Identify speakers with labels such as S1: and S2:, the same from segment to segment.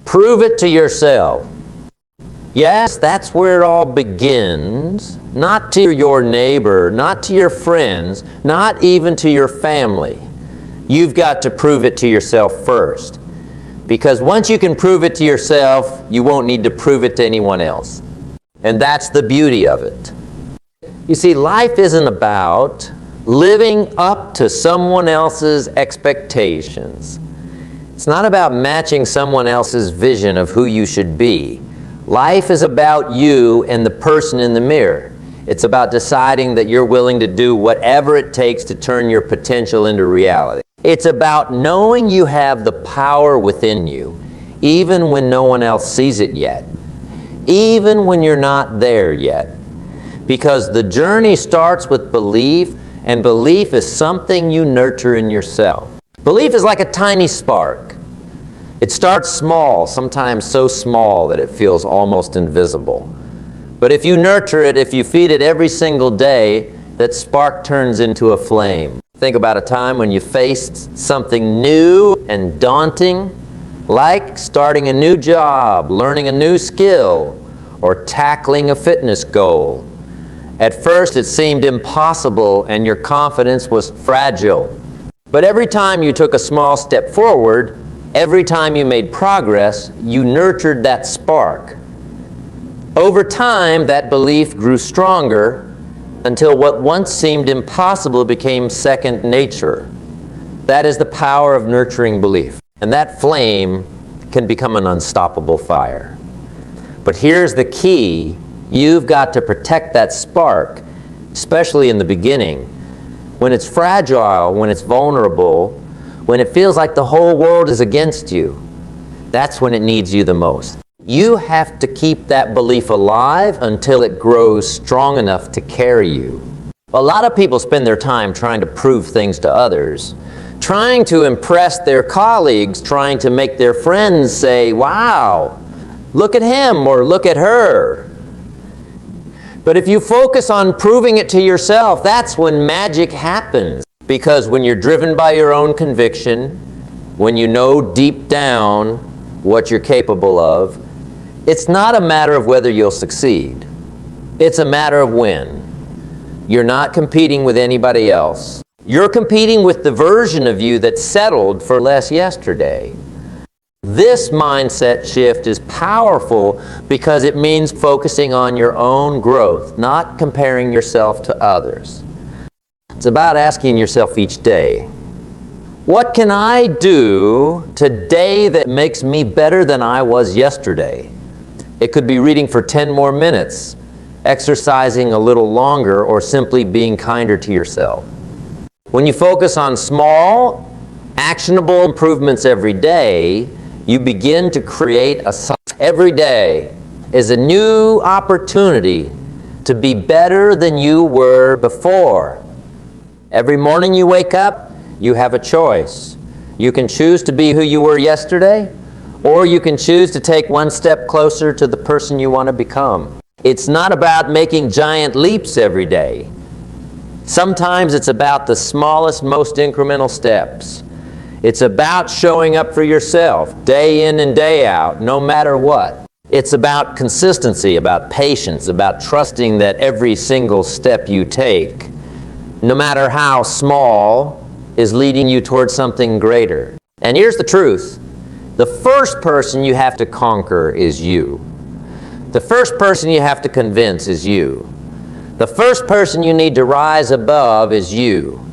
S1: Prove it to yourself. Yes, that's where it all begins. Not to your neighbor, not to your friends, not even to your family. You've got to prove it to yourself first. Because once you can prove it to yourself, you won't need to prove it to anyone else. And that's the beauty of it. You see, life isn't about living up to someone else's expectations. It's not about matching someone else's vision of who you should be. Life is about you and the person in the mirror. It's about deciding that you're willing to do whatever it takes to turn your potential into reality. It's about knowing you have the power within you, even when no one else sees it yet, even when you're not there yet. Because the journey starts with belief, and belief is something you nurture in yourself. Belief is like a tiny spark. It starts small, sometimes so small that it feels almost invisible. But if you nurture it, if you feed it every single day, that spark turns into a flame. Think about a time when you faced something new and daunting, like starting a new job, learning a new skill, or tackling a fitness goal. At first it seemed impossible and your confidence was fragile. But every time you took a small step forward, every time you made progress, you nurtured that spark. Over time, that belief grew stronger until what once seemed impossible became second nature. That is the power of nurturing belief. And that flame can become an unstoppable fire. But here's the key. You've got to protect that spark, especially in the beginning. When it's fragile, when it's vulnerable, when it feels like the whole world is against you, that's when it needs you the most. You have to keep that belief alive until it grows strong enough to carry you. A lot of people spend their time trying to prove things to others, trying to impress their colleagues, trying to make their friends say, "Wow, look at him," or "Look at her." But if you focus on proving it to yourself, that's when magic happens. Because when you're driven by your own conviction, when you know deep down what you're capable of, it's not a matter of whether you'll succeed. It's a matter of when. You're not competing with anybody else. You're competing with the version of you that settled for less yesterday. This mindset shift is powerful because it means focusing on your own growth, not comparing yourself to others. It's about asking yourself each day, what can I do today that makes me better than I was yesterday? It could be reading for 10 more minutes, exercising a little longer, or simply being kinder to yourself. When you focus on small, actionable improvements every day, you begin to create a cycle. Every day is a new opportunity to be better than you were before. Every morning you wake up, you have a choice. You can choose to be who you were yesterday, or you can choose to take one step closer to the person you want to become. It's not about making giant leaps every day. Sometimes it's about the smallest, most incremental steps. It's about showing up for yourself, day in and day out, no matter what. It's about consistency, about patience, about trusting that every single step you take, no matter how small, is leading you towards something greater. And here's the truth. The first person you have to conquer is you. The first person you have to convince is you. The first person you need to rise above is you.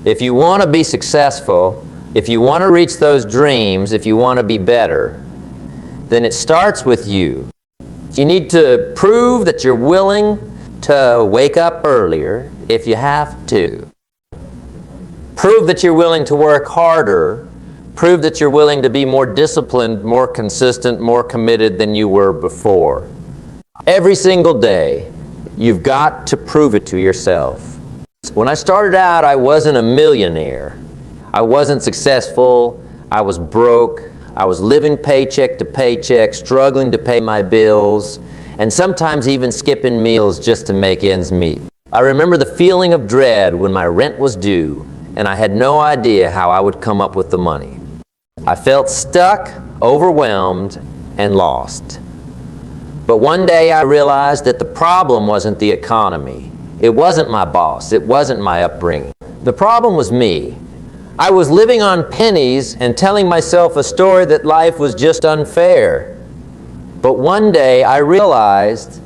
S1: If you want to be successful, if you want to reach those dreams, if you want to be better, then it starts with you. You need to prove that you're willing to wake up earlier if you have to. Prove that you're willing to work harder. Prove that you're willing to be more disciplined, more consistent, more committed than you were before. Every single day, you've got to prove it to yourself. When I started out, I wasn't a millionaire. I wasn't successful. I was broke. I was living paycheck to paycheck, struggling to pay my bills, and sometimes even skipping meals just to make ends meet. I remember the feeling of dread when my rent was due, and I had no idea how I would come up with the money. I felt stuck. overwhelmed, and lost. But one day I realized that the problem wasn't the economy. It wasn't my boss. It wasn't my upbringing. The problem was me. I was living on pennies and telling myself a story that life was just unfair. But one day I realized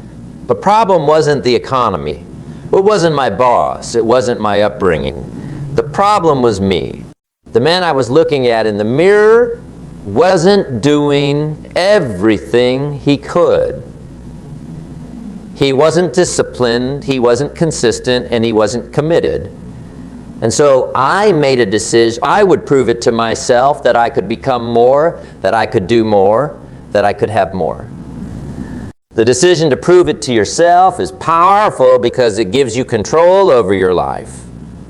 S1: the problem wasn't the economy. It wasn't my boss. It wasn't my upbringing. The problem was me. The man I was looking at in the mirror wasn't doing everything he could. He wasn't disciplined, he wasn't consistent, and he wasn't committed. And so I made a decision. I would prove it to myself that I could become more, that I could do more, that I could have more. The decision to prove it to yourself is powerful because it gives you control over your life.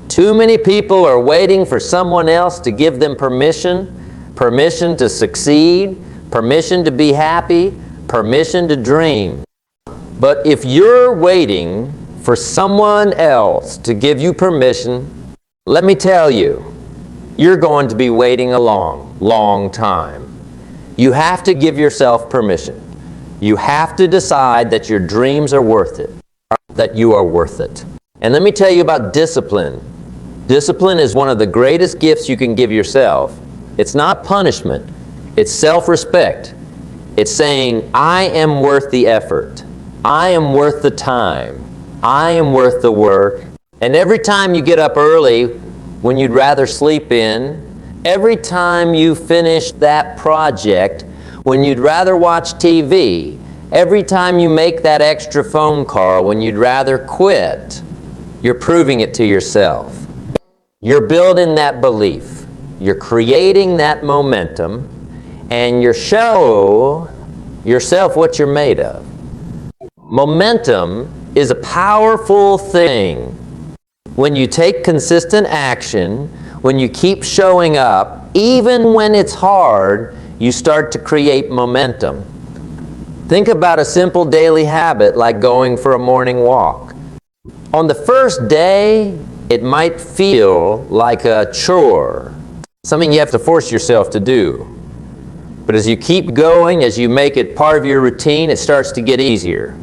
S1: Too many people are waiting for someone else to give them permission to succeed, permission to be happy, permission to dream. But if you're waiting for someone else to give you permission, let me tell you, you're going to be waiting a long time. You have to give yourself permission. You have to decide that your dreams are worth it, that you are worth it. And let me tell you about discipline. Discipline is one of the greatest gifts you can give yourself. It's not punishment. It's self-respect. It's saying, I am worth the effort. I am worth the time. I am worth the work. And every time you get up early when you'd rather sleep in, every time you finish that project when you'd rather watch TV, every time you make that extra phone call when you'd rather quit, you're proving it to yourself. You're building that belief. You're creating that momentum, and you show yourself what you're made of. Momentum is a powerful thing. When you take consistent action, when you keep showing up, even when it's hard, you start to create momentum. Think about a simple daily habit like going for a morning walk. On the first day, it might feel like a chore, something you have to force yourself to do. But as you keep going, as you make it part of your routine, it starts to get easier.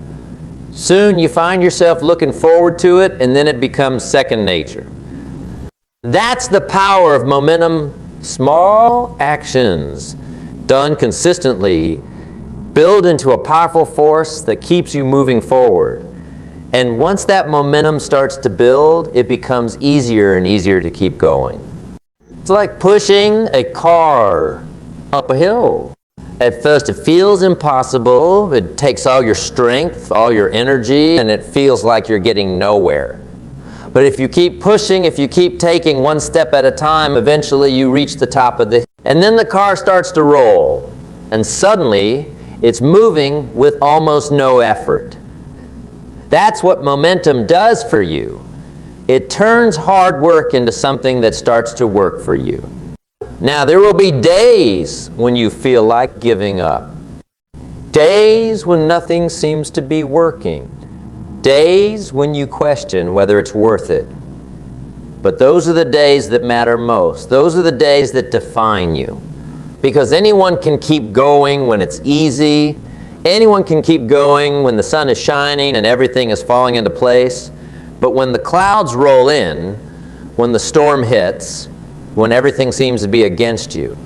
S1: Soon you find yourself looking forward to it, and then it becomes second nature. That's the power of momentum. Small actions done consistently build into a powerful force that keeps you moving forward. And once that momentum starts to build, it becomes easier and easier to keep going. It's like pushing a car up a hill. At first it feels impossible. It takes all your strength, all your energy, and it feels like you're getting nowhere. But if you keep pushing, if you keep taking one step at a time, eventually you reach the top of the hill. And then the car starts to roll. And suddenly, it's moving with almost no effort. That's what momentum does for you. It turns hard work into something that starts to work for you. Now, there will be days when you feel like giving up. Days when nothing seems to be working. Days when you question whether it's worth it. But those are the days that matter most. Those are the days that define you. Because anyone can keep going when it's easy. Anyone can keep going when the sun is shining and everything is falling into place. But when the clouds roll in, when the storm hits, when everything seems to be against you,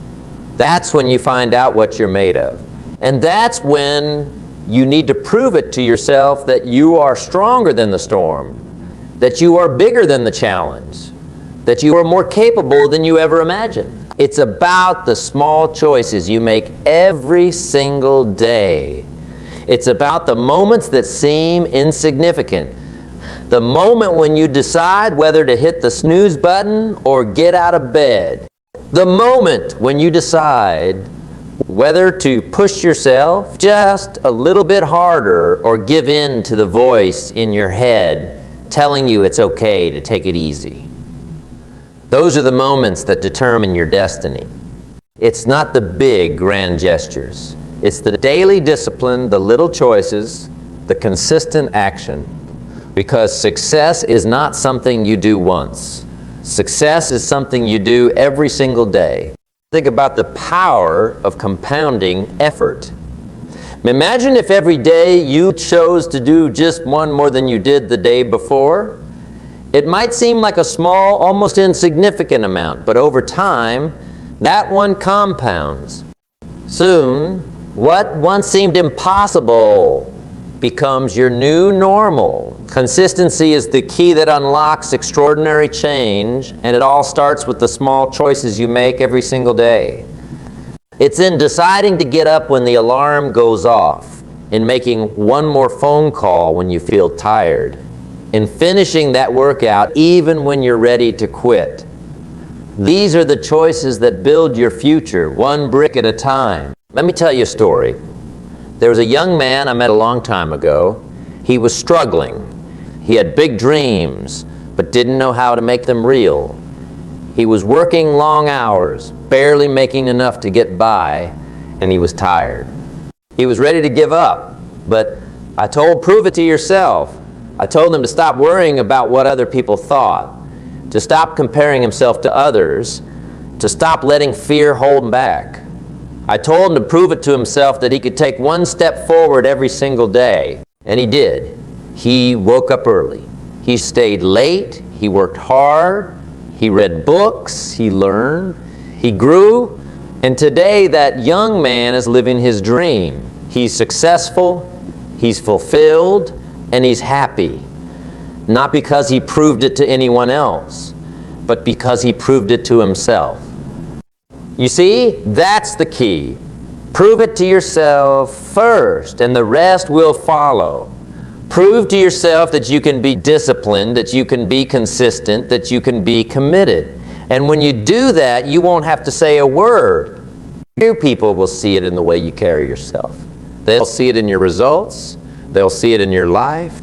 S1: that's when you find out what you're made of. And that's when you need to prove it to yourself that you are stronger than the storm, that you are bigger than the challenge, that you are more capable than you ever imagined. It's about the small choices you make every single day. It's about the moments that seem insignificant. The moment when you decide whether to hit the snooze button or get out of bed. The moment when you decide whether to push yourself just a little bit harder or give in to the voice in your head telling you it's okay to take it easy. Those are the moments that determine your destiny. It's not the big, grand gestures. It's the daily discipline, the little choices, the consistent action. Because success is not something you do once. Success is something you do every single day. Think about the power of compounding effort. Imagine if every day you chose to do just one more than you did the day before. It might seem like a small, almost insignificant amount, but over time, that one compounds. Soon, what once seemed impossible becomes your new normal. Consistency is the key that unlocks extraordinary change, and it all starts with the small choices you make every single day. It's in deciding to get up when the alarm goes off, in making one more phone call when you feel tired, in finishing that workout even when you're ready to quit. These are the choices that build your future, one brick at a time. Let me tell you a story. There was a young man I met a long time ago. He was struggling. He had big dreams, but didn't know how to make them real. He was working long hours, barely making enough to get by, and he was tired. He was ready to give up, but I told, prove it to yourself. I told him to stop worrying about what other people thought, to stop comparing himself to others, to stop letting fear hold him back. I told him to prove it to himself that he could take one step forward every single day, and he did. He woke up early. He stayed late. He worked hard. He read books. He learned. He grew. And today that young man is living his dream. He's successful, he's fulfilled, and he's happy. Not because he proved it to anyone else, but because he proved it to himself. You see, that's the key. Prove it to yourself first, and the rest will follow. Prove to yourself that you can be disciplined, that you can be consistent, that you can be committed. And when you do that, you won't have to say a word. Your people will see it in the way you carry yourself. They'll see it in your results, they'll see it in your life,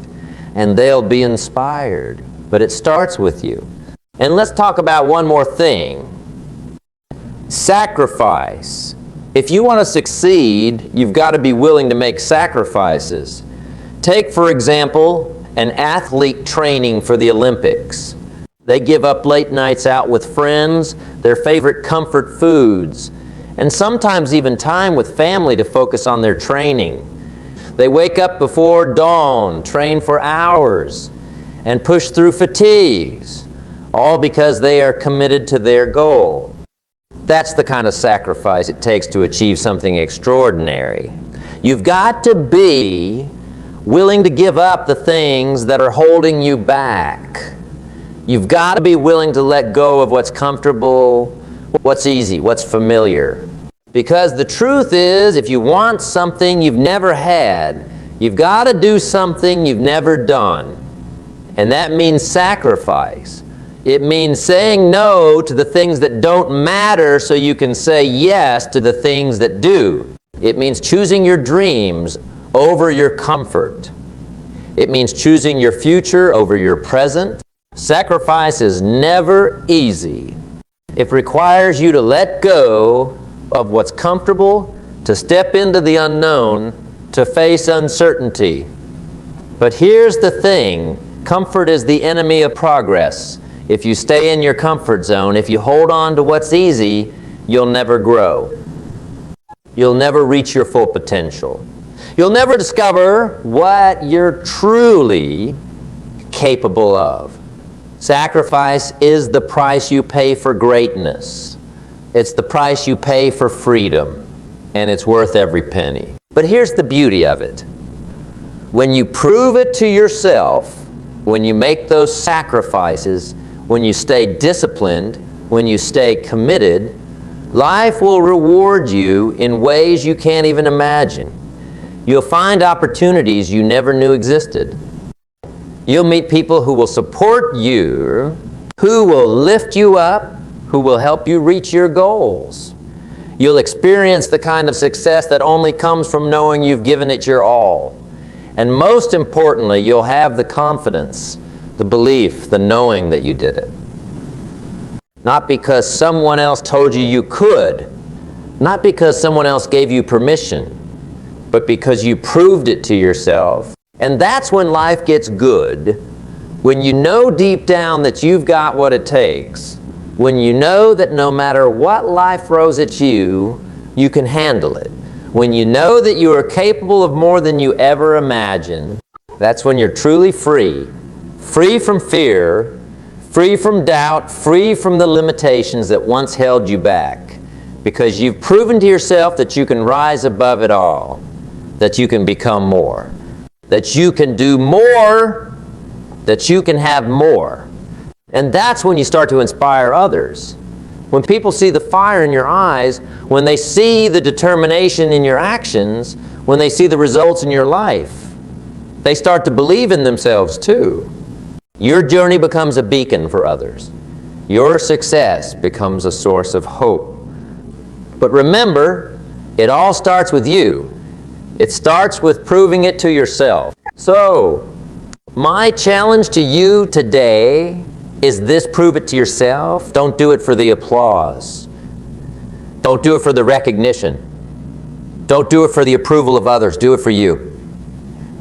S1: and they'll be inspired. But it starts with you. And let's talk about one more thing. Sacrifice. If you want to succeed, you've got to be willing to make sacrifices. Take, for example, an athlete training for the Olympics. They give up late nights out with friends, their favorite comfort foods, and sometimes even time with family to focus on their training. They wake up before dawn, train for hours, and push through fatigues, all because they are committed to their goal. That's the kind of sacrifice it takes to achieve something extraordinary. You've got to be willing to give up the things that are holding you back. You've got to be willing to let go of what's comfortable, what's easy, what's familiar. Because the truth is, if you want something you've never had, you've got to do something you've never done. And that means sacrifice. It means saying no to the things that don't matter so you can say yes to the things that do. It means choosing your dreams over your comfort. It means choosing your future over your present. Sacrifice is never easy. It requires you to let go of what's comfortable, to step into the unknown, to face uncertainty. But here's the thing, comfort is the enemy of progress. If you stay in your comfort zone, if you hold on to what's easy, you'll never grow. You'll never reach your full potential. You'll never discover what you're truly capable of. Sacrifice is the price you pay for greatness. It's the price you pay for freedom, and it's worth every penny. But here's the beauty of it. When you prove it to yourself, when you make those sacrifices, when you stay disciplined, when you stay committed, life will reward you in ways you can't even imagine. You'll find opportunities you never knew existed. You'll meet people who will support you, who will lift you up, who will help you reach your goals. You'll experience the kind of success that only comes from knowing you've given it your all. And most importantly, you'll have the confidence, the belief, the knowing that you did it. Not because someone else told you you could, not because someone else gave you permission, but because you proved it to yourself. And that's when life gets good, when you know deep down that you've got what it takes, When you know that no matter what life throws at you, you can handle it. When you know that you are capable of more than you ever imagined, that's when you're truly free. Free from fear, free from doubt, free from the limitations that once held you back. Because you've proven to yourself that you can rise above it all, that you can become more, that you can do more, that you can have more. And that's when you start to inspire others. When people see the fire in your eyes, when they see the determination in your actions, when they see the results in your life, they start to believe in themselves too. Your journey becomes a beacon for others. Your success becomes a source of hope. But remember, it all starts with you. It starts with proving it to yourself. So, my challenge to you today is this: prove it to yourself. Don't do it for the applause. Don't do it for the recognition. Don't do it for the approval of others. Do it for you.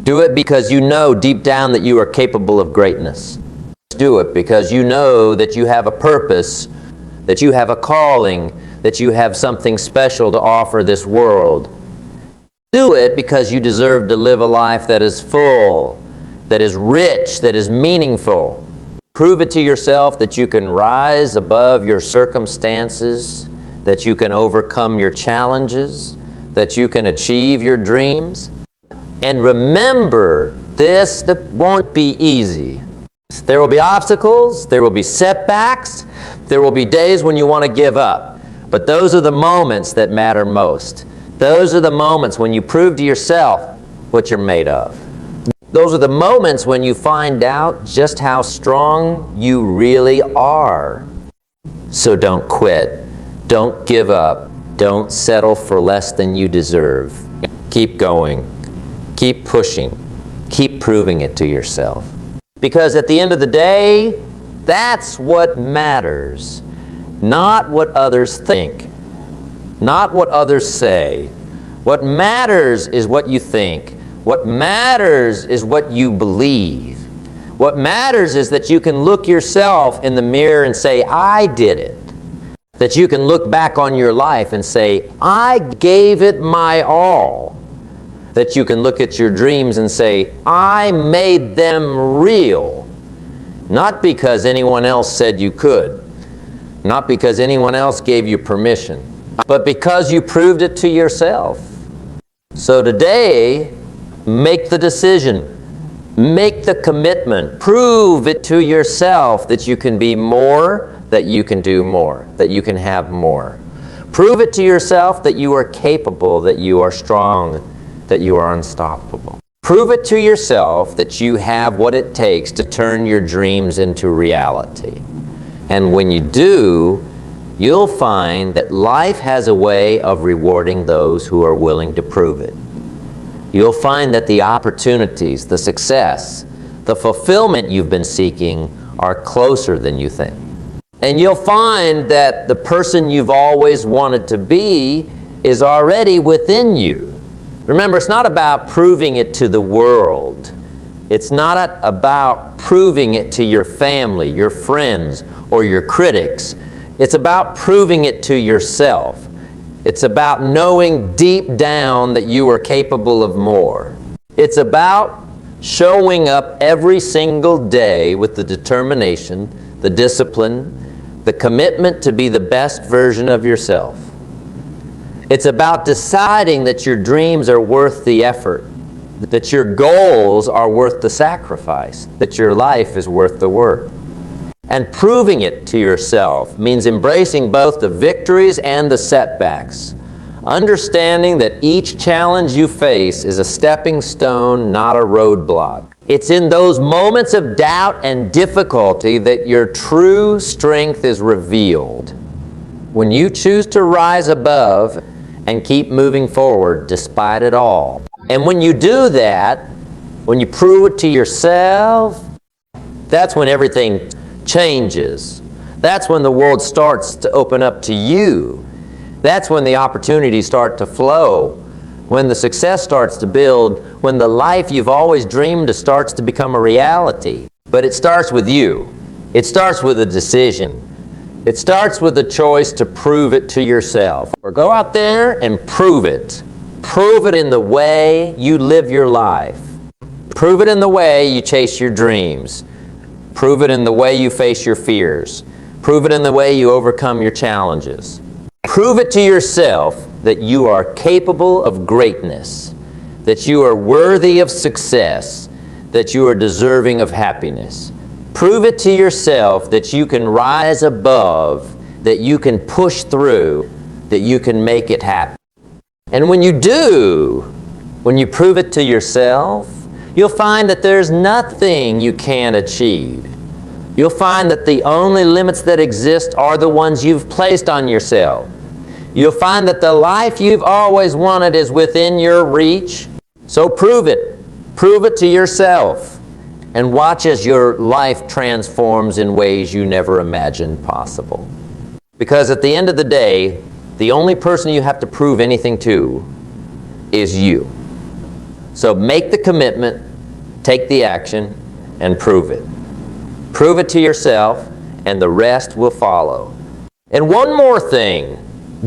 S1: Do it because you know deep down that you are capable of greatness. Do it because you know that you have a purpose, that you have a calling, that you have something special to offer this world. Do it because you deserve to live a life that is full, that is rich, that is meaningful. Prove it to yourself that you can rise above your circumstances, that you can overcome your challenges, that you can achieve your dreams. And remember, this won't be easy. There will be obstacles, there will be setbacks, there will be days when you want to give up. But those are the moments that matter most. Those are the moments when you prove to yourself what you're made of. Those are the moments when you find out just how strong you really are. So don't quit. Don't give up. Don't settle for less than you deserve. Keep going. Keep pushing. Keep proving it to yourself. Because at the end of the day, that's what matters. Not what others think. Not what others say. What matters is what you think. What matters is what you believe. What matters is that you can look yourself in the mirror and say, I did it. That you can look back on your life and say, I gave it my all. That you can look at your dreams and say, I made them real. Not because anyone else said you could. Not because anyone else gave you permission. But because you proved it to yourself. So today, make the decision. Make the commitment. Prove it to yourself that you can be more, that you can do more, that you can have more. Prove it to yourself that you are capable, that you are strong, that you are unstoppable. Prove it to yourself that you have what it takes to turn your dreams into reality. And when you do, you'll find that life has a way of rewarding those who are willing to prove it. You'll find that the opportunities, the success, the fulfillment you've been seeking are closer than you think. And you'll find that the person you've always wanted to be is already within you. Remember, it's not about proving it to the world. It's not about proving it to your family, your friends, or your critics. It's about proving it to yourself. It's about knowing deep down that you are capable of more. It's about showing up every single day with the determination, the discipline, the commitment to be the best version of yourself. It's about deciding that your dreams are worth the effort, that your goals are worth the sacrifice, that your life is worth the work. And proving it to yourself means embracing both the victories and the setbacks, understanding that each challenge you face is a stepping stone, not a roadblock. It's in those moments of doubt and difficulty that your true strength is revealed. When you choose to rise above and keep moving forward despite it all. And when you do that, when you prove it to yourself, that's when everything changes. That's when the world starts to open up to you. That's when the opportunities start to flow. When the success starts to build. When the life you've always dreamed of starts to become a reality. But it starts with you. It starts with a decision. It starts with the choice to prove it to yourself. Or go out there and prove it. Prove it in the way you live your life. Prove it in the way you chase your dreams. Prove it in the way you face your fears. Prove it in the way you overcome your challenges. Prove it to yourself that you are capable of greatness, that you are worthy of success, that you are deserving of happiness. Prove it to yourself that you can rise above, that you can push through, that you can make it happen. And when you do, when you prove it to yourself, you'll find that there's nothing you can't achieve. You'll find that the only limits that exist are the ones you've placed on yourself. You'll find that the life you've always wanted is within your reach. So prove it. Prove it to yourself. And watch as your life transforms in ways you never imagined possible. Because at the end of the day, the only person you have to prove anything to is you. So make the commitment, take the action, and prove it. Prove it to yourself, and the rest will follow. And one more thing,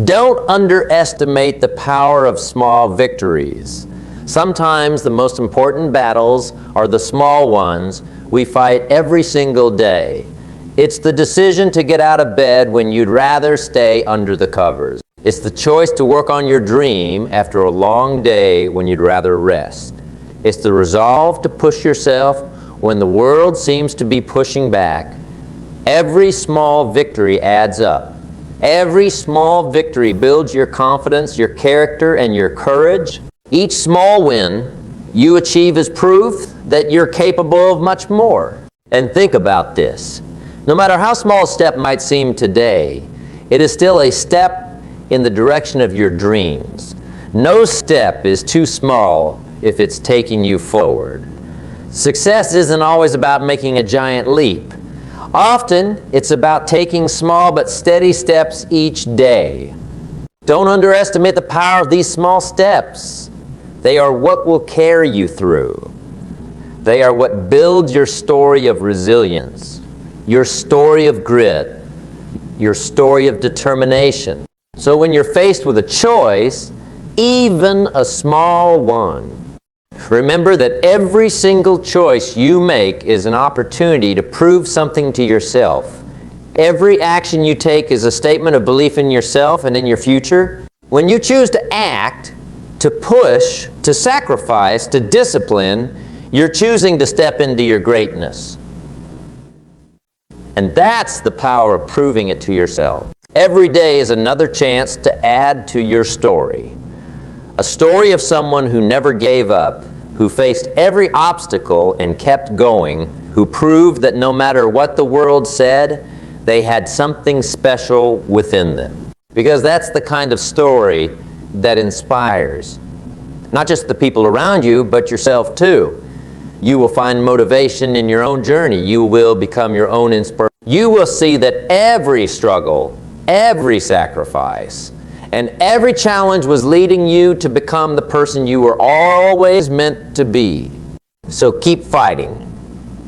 S1: don't underestimate the power of small victories. Sometimes the most important battles are the small ones we fight every single day. It's the decision to get out of bed when you'd rather stay under the covers. It's the choice to work on your dream after a long day when you'd rather rest. It's the resolve to push yourself when the world seems to be pushing back. Every small victory adds up. Every small victory builds your confidence, your character, and your courage. Each small win you achieve is proof that you're capable of much more. And think about this. No matter how small a step might seem today, it is still a step in the direction of your dreams. No step is too small if it's taking you forward. Success isn't always about making a giant leap. Often, it's about taking small but steady steps each day. Don't underestimate the power of these small steps. They are what will carry you through. They are what builds your story of resilience, your story of grit, your story of determination. So when you're faced with a choice, even a small one, remember that every single choice you make is an opportunity to prove something to yourself. Every action you take is a statement of belief in yourself and in your future. When you choose to act, to push, to sacrifice, to discipline, you're choosing to step into your greatness. And that's the power of proving it to yourself. Every day is another chance to add to your story. A story of someone who never gave up, who faced every obstacle and kept going, who proved that no matter what the world said, they had something special within them. Because that's the kind of story that inspires not just the people around you, but yourself too. You will find motivation in your own journey. You will become your own inspiration. You will see that every struggle, every sacrifice, and every challenge was leading you to become the person you were always meant to be. So keep fighting.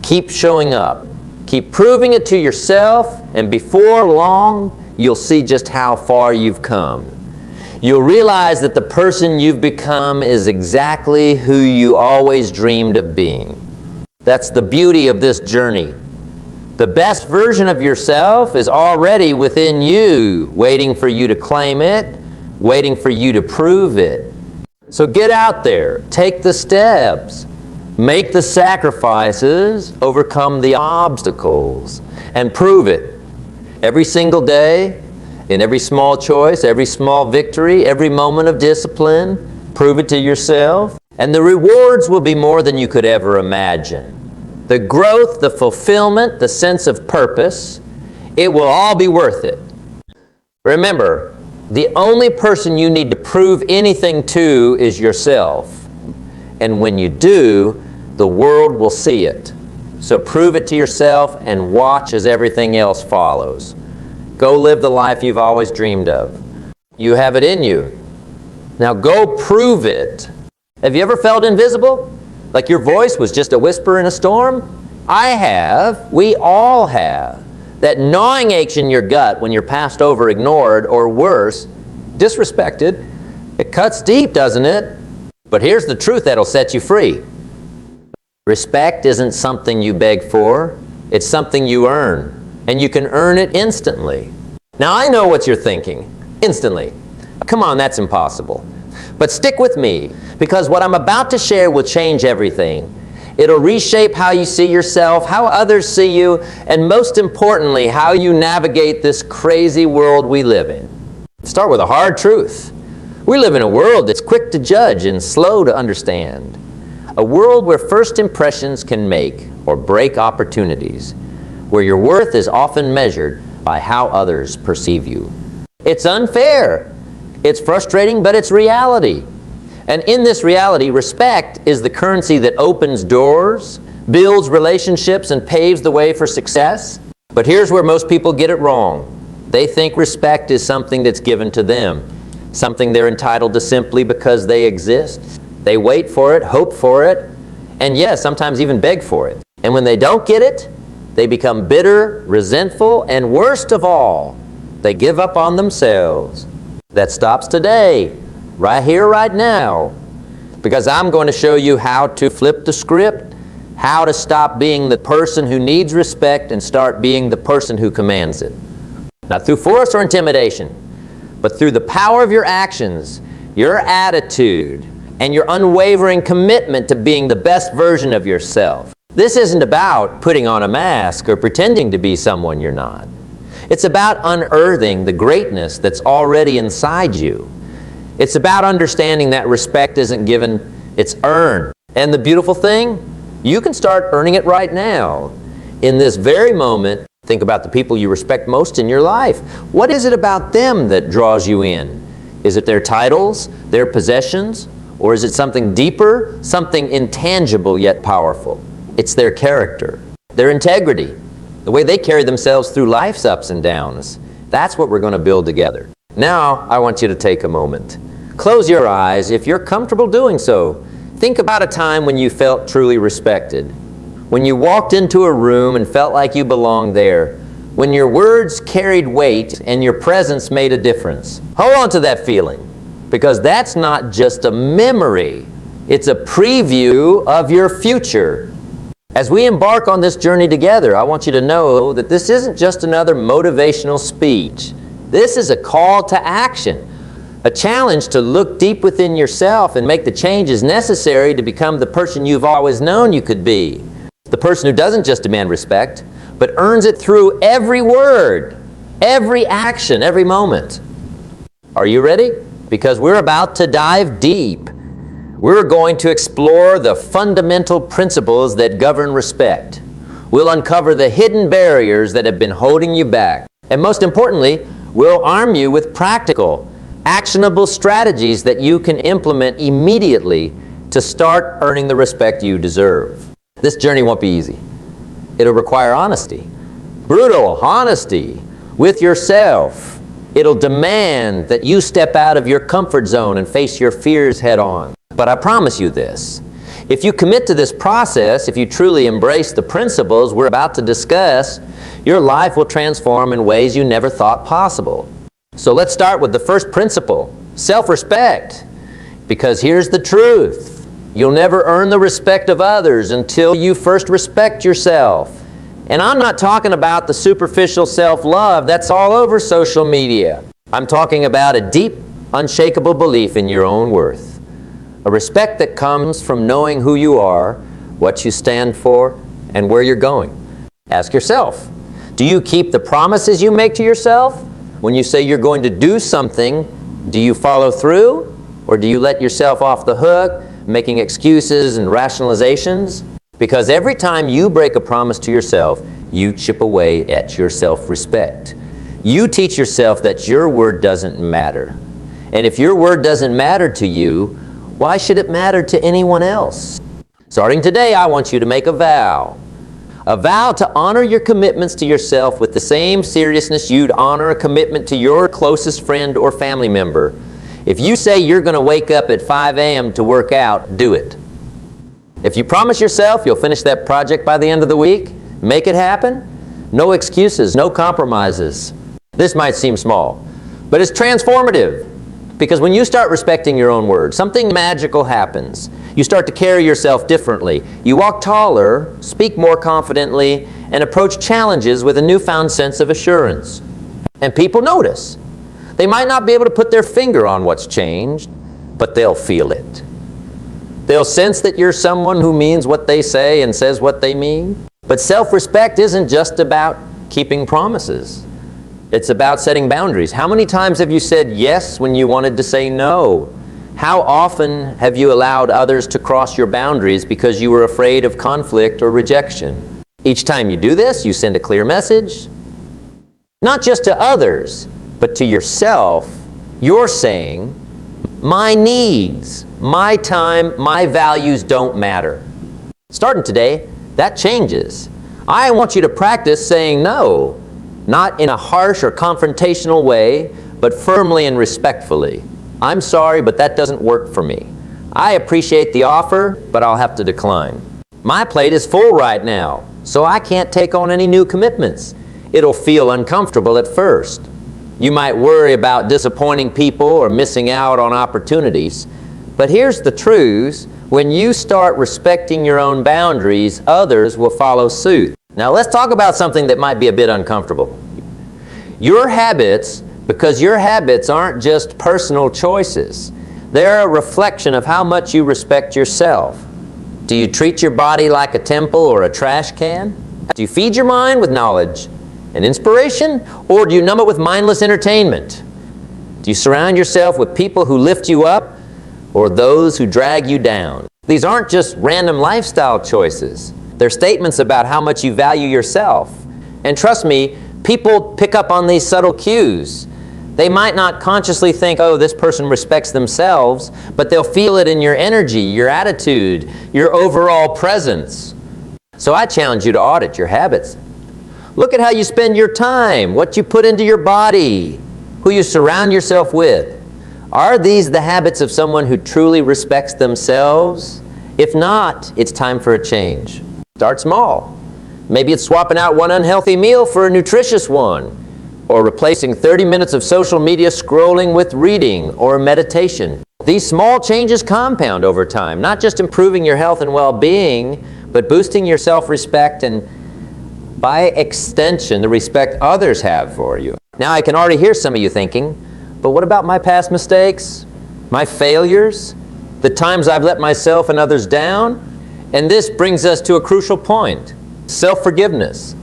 S1: Keep showing up. Keep proving it to yourself, and before long, you'll see just how far you've come. You'll realize that the person you've become is exactly who you always dreamed of being. That's the beauty of this journey. The best version of yourself is already within you, waiting for you to claim it, waiting for you to prove it. So get out there, take the steps, make the sacrifices, overcome the obstacles, and prove it. Every single day, in every small choice, every small victory, every moment of discipline, prove it to yourself, and the rewards will be more than you could ever imagine. The growth, the fulfillment, the sense of purpose, it will all be worth it. Remember, the only person you need to prove anything to is yourself. And when you do, the world will see it. So prove it to yourself and watch as everything else follows. Go live the life you've always dreamed of. You have it in you. Now go prove it. Have you ever felt invisible? Like your voice was just a whisper in a storm? I have. We all have. that gnawing ache in your gut when you're passed over, ignored, or worse, disrespected. It cuts deep, doesn't it? But here's the truth that'll set you free. Respect isn't something you beg for. It's something you earn. And you can earn it instantly. Now, I know what you're thinking. Instantly. Come on, that's impossible. But stick with me, because what I'm about to share will change everything. It'll reshape how you see yourself, how others see you, and most importantly, how you navigate this crazy world we live in. Start with a hard truth. We live in a world that's quick to judge and slow to understand. A world where first impressions can make or break opportunities, where your worth is often measured by how others perceive you. It's unfair. It's frustrating, but it's reality. And in this reality, respect is the currency that opens doors, builds relationships, and paves the way for success. But here's where most people get it wrong. They think respect is something that's given to them, something they're entitled to simply because they exist. They wait for it, hope for it, and yes, sometimes even beg for it. And when they don't get it, they become bitter, resentful, and worst of all, they give up on themselves. That stops today, right here, right now, because I'm going to show you how to flip the script, how to stop being the person who needs respect and start being the person who commands it. Not through force or intimidation, but through the power of your actions, your attitude, and your unwavering commitment to being the best version of yourself. This isn't about putting on a mask or pretending to be someone you're not. It's about unearthing the greatness that's already inside you. It's about understanding that respect isn't given, it's earned. And the beautiful thing, you can start earning it right now. In this very moment, think about the people you respect most in your life. What is it about them that draws you in? Is it their titles, their possessions, or is it something deeper, something intangible yet powerful? It's their character, their integrity, the way they carry themselves through life's ups and downs. That's what we're going to build together. Now, I want you to take a moment. Close your eyes if you're comfortable doing so. Think about a time when you felt truly respected. When you walked into a room and felt like you belonged there. When your words carried weight and your presence made a difference. Hold on to that feeling, because that's not just a memory. It's a preview of your future. As we embark on this journey together, I want you to know that this isn't just another motivational speech. This is a call to action, a challenge to look deep within yourself and make the changes necessary to become the person you've always known you could be. The person who doesn't just demand respect, but earns it through every word, every action, every moment. Are you ready? Because we're about to dive deep. We're going to explore the fundamental principles that govern respect. We'll uncover the hidden barriers that have been holding you back. And most importantly, we'll arm you with practical, actionable strategies that you can implement immediately to start earning the respect you deserve. This journey won't be easy. It'll require honesty, brutal honesty with yourself. It'll demand that you step out of your comfort zone and face your fears head on. But I promise you this, if you commit to this process, if you truly embrace the principles we're about to discuss, your life will transform in ways you never thought possible. So let's start with the first principle, self-respect. Because here's the truth. You'll never earn the respect of others until you first respect yourself. And I'm not talking about the superficial self-love that's all over social media. I'm talking about a deep, unshakable belief in your own worth. A respect that comes from knowing who you are, what you stand for, and where you're going. Ask yourself, do you keep the promises you make to yourself? When you say you're going to do something, do you follow through? Or do you let yourself off the hook, making excuses and rationalizations? Because every time you break a promise to yourself, you chip away at your self-respect. You teach yourself that your word doesn't matter. And if your word doesn't matter to you, why should it matter to anyone else? Starting today, I want you to make a vow. A vow to honor your commitments to yourself with the same seriousness you'd honor a commitment to your closest friend or family member. If you say you're going to wake up at 5 a.m. to work out, do it. If you promise yourself you'll finish that project by the end of the week, make it happen. No excuses, no compromises. This might seem small, but it's transformative. Because when you start respecting your own word, something magical happens. You start to carry yourself differently. You walk taller, speak more confidently, and approach challenges with a newfound sense of assurance. And people notice. They might not be able to put their finger on what's changed, but they'll feel it. They'll sense that you're someone who means what they say and says what they mean. But self-respect isn't just about keeping promises. It's about setting boundaries. How many times have you said yes when you wanted to say no? How often have you allowed others to cross your boundaries because you were afraid of conflict or rejection? Each time you do this, you send a clear message, not just to others, but to yourself. You're saying, my needs, my time, my values don't matter. Starting today, that changes. I want you to practice saying no, not in a harsh or confrontational way, but firmly and respectfully. I'm sorry, but that doesn't work for me. I appreciate the offer, but I'll have to decline. My plate is full right now, so I can't take on any new commitments. It'll feel uncomfortable at first. You might worry about disappointing people or missing out on opportunities. But here's the truth. When you start respecting your own boundaries, others will follow suit. Now let's talk about something that might be a bit uncomfortable. Your habits, because your habits aren't just personal choices. They're a reflection of how much you respect yourself. Do you treat your body like a temple or a trash can? Do you feed your mind with knowledge and inspiration, or do you numb it with mindless entertainment? Do you surround yourself with people who lift you up or those who drag you down? These aren't just random lifestyle choices. They're statements about how much you value yourself. And trust me, people pick up on these subtle cues. They might not consciously think, oh, this person respects themselves, but they'll feel it in your energy, your attitude, your overall presence. So I challenge you to audit your habits. Look at how you spend your time, what you put into your body, who you surround yourself with. Are these the habits of someone who truly respects themselves? If not, it's time for a change. Start small. Maybe it's swapping out one unhealthy meal for a nutritious one, or replacing 30 minutes of social media scrolling with reading or meditation. These small changes compound over time, not just improving your health and well-being, but boosting your self-respect and, by extension, the respect others have for you. Now, I can already hear some of you thinking, but what about my past mistakes, my failures, the times I've let myself and others down? And this brings us to a crucial point, self-forgiveness.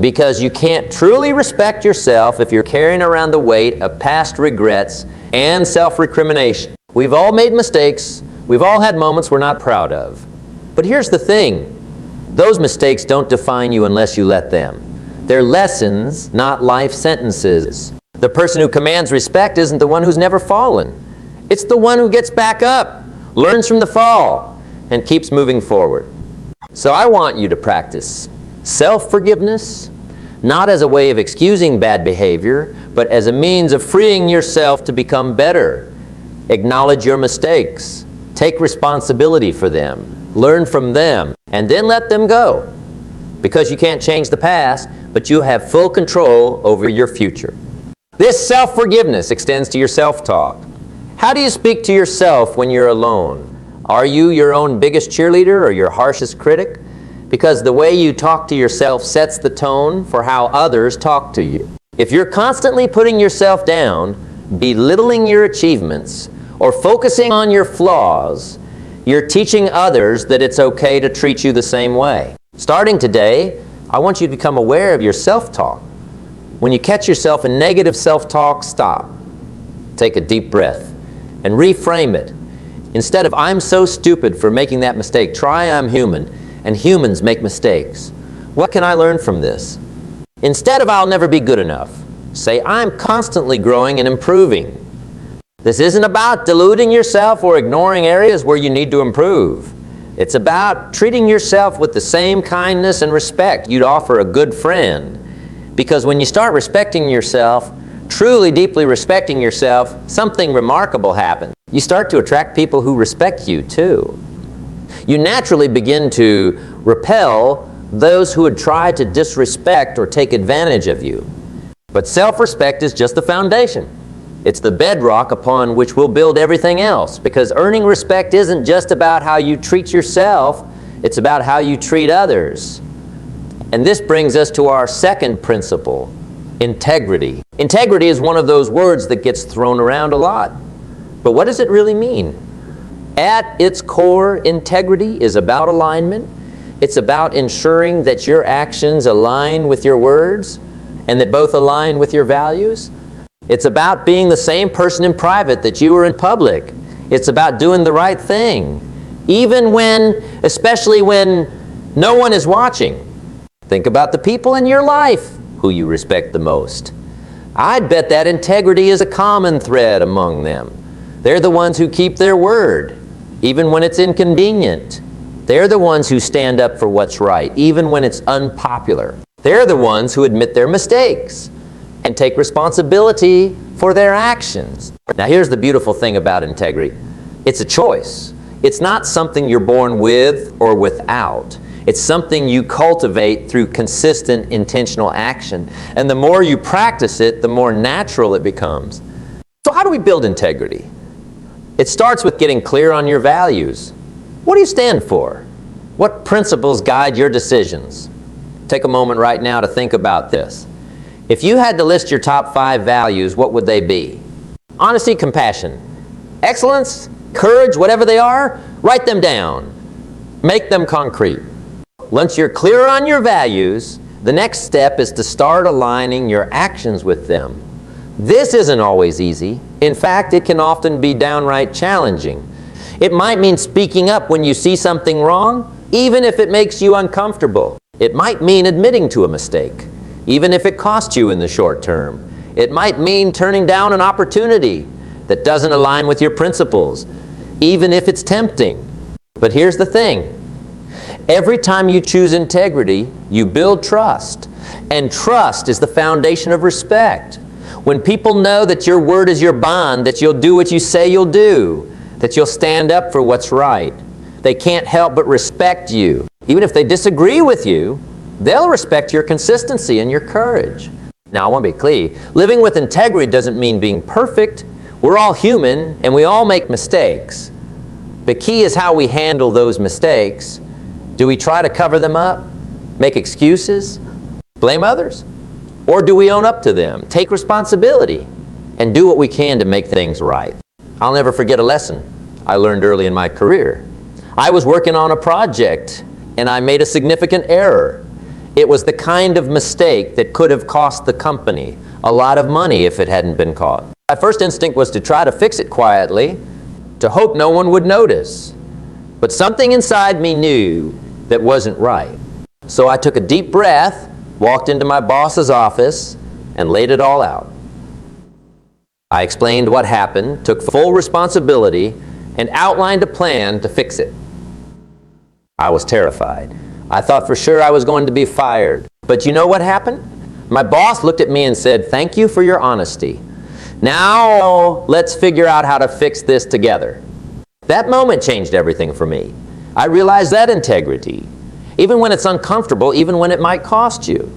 S1: Because you can't truly respect yourself if you're carrying around the weight of past regrets and self-recrimination. We've all made mistakes. We've all had moments we're not proud of. But here's the thing. Those mistakes don't define you unless you let them. They're lessons, not life sentences. The person who commands respect isn't the one who's never fallen. It's the one who gets back up, learns from the fall, and keeps moving forward. So I want you to practice self-forgiveness, not as a way of excusing bad behavior, but as a means of freeing yourself to become better. Acknowledge your mistakes. Take responsibility for them. Learn from them, and then let them go. Because you can't change the past, but you have full control over your future. This self-forgiveness extends to your self-talk. How do you speak to yourself when you're alone? Are you your own biggest cheerleader or your harshest critic? Because the way you talk to yourself sets the tone for how others talk to you. If you're constantly putting yourself down, belittling your achievements, or focusing on your flaws, you're teaching others that it's okay to treat you the same way. Starting today, I want you to become aware of your self-talk. When you catch yourself in negative self-talk, stop. Take a deep breath and reframe it. Instead of, I'm so stupid for making that mistake, try, I'm human, and humans make mistakes. What can I learn from this? Instead of, I'll never be good enough, say, I'm constantly growing and improving. This isn't about deluding yourself or ignoring areas where you need to improve. It's about treating yourself with the same kindness and respect you'd offer a good friend. Because when you start respecting yourself, truly deeply respecting yourself, something remarkable happens. You start to attract people who respect you too. You naturally begin to repel those who would try to disrespect or take advantage of you. But self-respect is just the foundation. It's the bedrock upon which we'll build everything else, because earning respect isn't just about how you treat yourself, it's about how you treat others. And this brings us to our second principle, integrity. Integrity is one of those words that gets thrown around a lot. But what does it really mean? At its core, integrity is about alignment. It's about ensuring that your actions align with your words and that both align with your values. It's about being the same person in private that you are in public. It's about doing the right thing, especially when no one is watching. Think about the people in your life who you respect the most. I'd bet that integrity is a common thread among them. They're the ones who keep their word, even when it's inconvenient. They're the ones who stand up for what's right, even when it's unpopular. They're the ones who admit their mistakes and take responsibility for their actions. Now here's the beautiful thing about integrity. It's a choice. It's not something you're born with or without. It's something you cultivate through consistent, intentional action. And the more you practice it, the more natural it becomes. So how do we build integrity? It starts with getting clear on your values. What do you stand for? What principles guide your decisions? Take a moment right now to think about this. If you had to list your top 5 values, what would they be? Honesty, compassion, excellence, courage, whatever they are, write them down. Make them concrete. Once you're clear on your values, the next step is to start aligning your actions with them. This isn't always easy. In fact, it can often be downright challenging. It might mean speaking up when you see something wrong, even if it makes you uncomfortable. It might mean admitting to a mistake, even if it costs you in the short term. It might mean turning down an opportunity that doesn't align with your principles, even if it's tempting. But here's the thing. Every time you choose integrity, you build trust. And trust is the foundation of respect. When people know that your word is your bond, that you'll do what you say you'll do, that you'll stand up for what's right, they can't help but respect you. Even if they disagree with you, they'll respect your consistency and your courage. Now, I want to be clear. Living with integrity doesn't mean being perfect. We're all human, and we all make mistakes. The key is how we handle those mistakes. Do we try to cover them up, make excuses, blame others? Or do we own up to them, take responsibility, and do what we can to make things right? I'll never forget a lesson I learned early in my career. I was working on a project, and I made a significant error. It was the kind of mistake that could have cost the company a lot of money if it hadn't been caught. My first instinct was to try to fix it quietly, to hope no one would notice. But something inside me knew that wasn't right. So I took a deep breath, walked into my boss's office, and laid it all out. I explained what happened, took full responsibility, and outlined a plan to fix it. I was terrified. I thought for sure I was going to be fired. But you know what happened? My boss looked at me and said, "Thank you for your honesty. Now let's figure out how to fix this together." That moment changed everything for me. I realized that integrity, even when it's uncomfortable, even when it might cost you,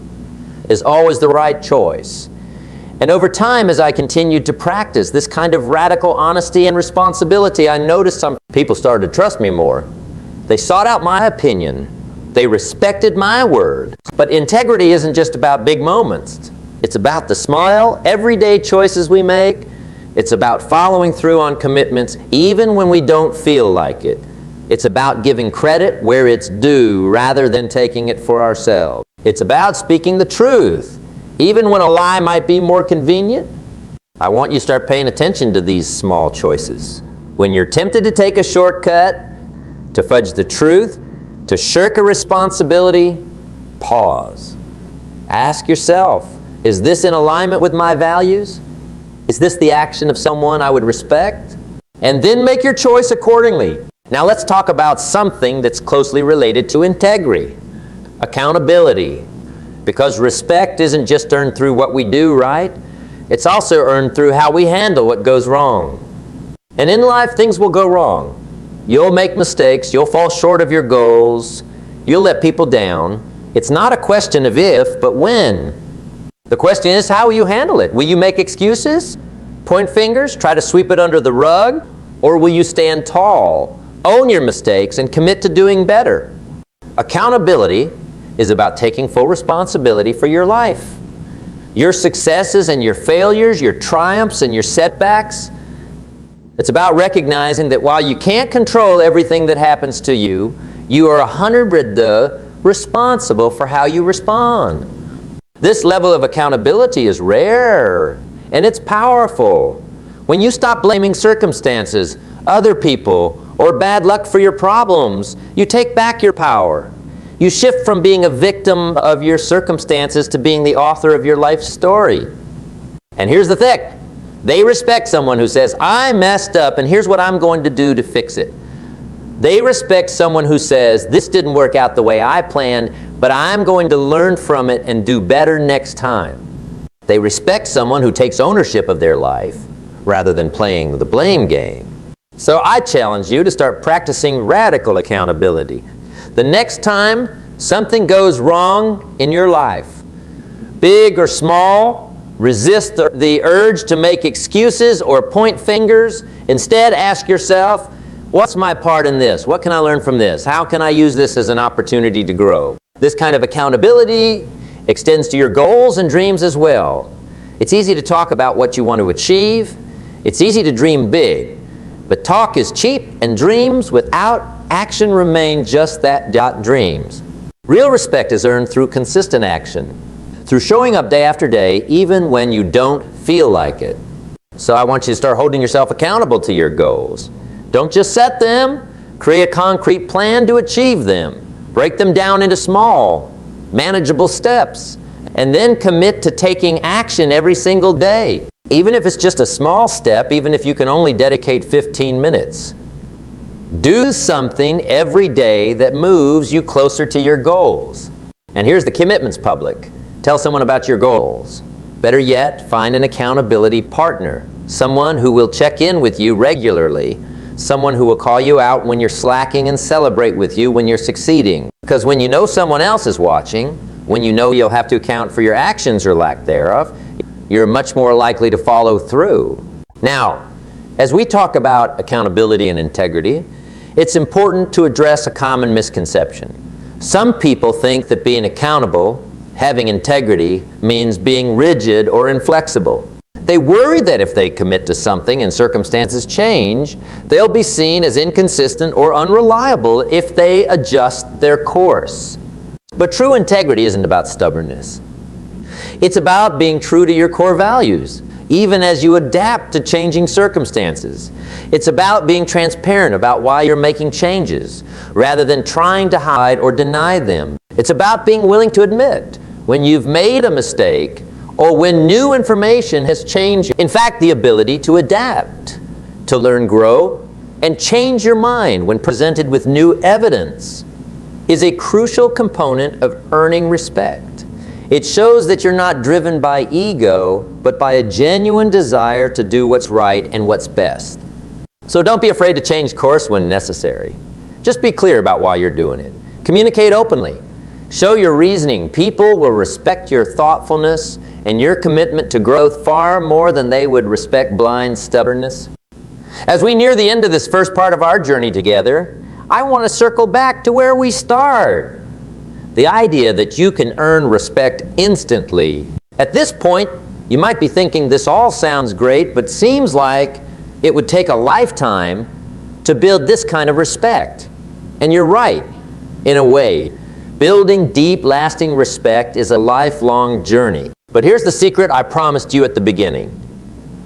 S1: is always the right choice. And over time, as I continued to practice this kind of radical honesty and responsibility, I noticed some people started to trust me more. They sought out my opinion. They respected my word. But integrity isn't just about big moments. It's about the small, everyday choices we make. It's about following through on commitments even when we don't feel like it. It's about giving credit where it's due rather than taking it for ourselves. It's about speaking the truth, even when a lie might be more convenient. I want you to start paying attention to these small choices. When you're tempted to take a shortcut, to fudge the truth, to shirk a responsibility, pause. Ask yourself, is this in alignment with my values? Is this the action of someone I would respect? And then make your choice accordingly. Now let's talk about something that's closely related to integrity, accountability. Because respect isn't just earned through what we do, right? It's also earned through how we handle what goes wrong. And in life, things will go wrong. You'll make mistakes, you'll fall short of your goals, you'll let people down, It's not a question of if, but when. The question is, how will you handle it? Will you make excuses, point fingers, try to sweep it under the rug, or will you stand tall, own your mistakes, and commit to doing better? Accountability is about taking full responsibility for your life. Your successes and your failures, your triumphs and your setbacks. It's about recognizing that while you can't control everything that happens to you, you are 100% responsible for how you respond. This level of accountability is rare, and it's powerful. When you stop blaming circumstances, other people, or bad luck for your problems, you take back your power. You shift from being a victim of your circumstances to being the author of your life story. And here's the thing. They respect someone who says, I messed up, and here's what I'm going to do to fix it. They respect someone who says, this didn't work out the way I planned, but I'm going to learn from it and do better next time. They respect someone who takes ownership of their life rather than playing the blame game. So I challenge you to start practicing radical accountability. The next time something goes wrong in your life, big or small, resist the urge to make excuses or point fingers. Instead, ask yourself, what's my part in this? What can I learn from this? How can I use this as an opportunity to grow? This kind of accountability extends to your goals and dreams as well. It's easy to talk about what you want to achieve. It's easy to dream big. But talk is cheap, and dreams without action remain just that, dreams. Real respect is earned through consistent action, through showing up day after day, even when you don't feel like it. So I want you to start holding yourself accountable to your goals. Don't just set them. Create a concrete plan to achieve them. Break them down into small, manageable steps, and then commit to taking action every single day. Even if it's just a small step, even if you can only dedicate 15 minutes. Do something every day that moves you closer to your goals. And here's the commitments public. Tell someone about your goals. Better yet, find an accountability partner. Someone who will check in with you regularly. Someone who will call you out when you're slacking and celebrate with you when you're succeeding. Because when you know someone else is watching, when you know you'll have to account for your actions or lack thereof, you're much more likely to follow through. Now, as we talk about accountability and integrity, it's important to address a common misconception. Some people think that being accountable, having integrity, means being rigid or inflexible. They worry that if they commit to something and circumstances change, they'll be seen as inconsistent or unreliable if they adjust their course. But true integrity isn't about stubbornness. It's about being true to your core values, even as you adapt to changing circumstances. It's about being transparent about why you're making changes, rather than trying to hide or deny them. It's about being willing to admit when you've made a mistake or when new information has changed. In fact, the ability to adapt, to learn, grow, and change your mind when presented with new evidence is a crucial component of earning respect. It shows that you're not driven by ego, but by a genuine desire to do what's right and what's best. So don't be afraid to change course when necessary. Just be clear about why you're doing it. Communicate openly. Show your reasoning. People will respect your thoughtfulness and your commitment to growth far more than they would respect blind stubbornness. As we near the end of this first part of our journey together, I want to circle back to where we start. The idea that you can earn respect instantly. At this point, you might be thinking this all sounds great, but seems like it would take a lifetime to build this kind of respect. And you're right, in a way. Building deep, lasting respect is a lifelong journey. But here's the secret I promised you at the beginning.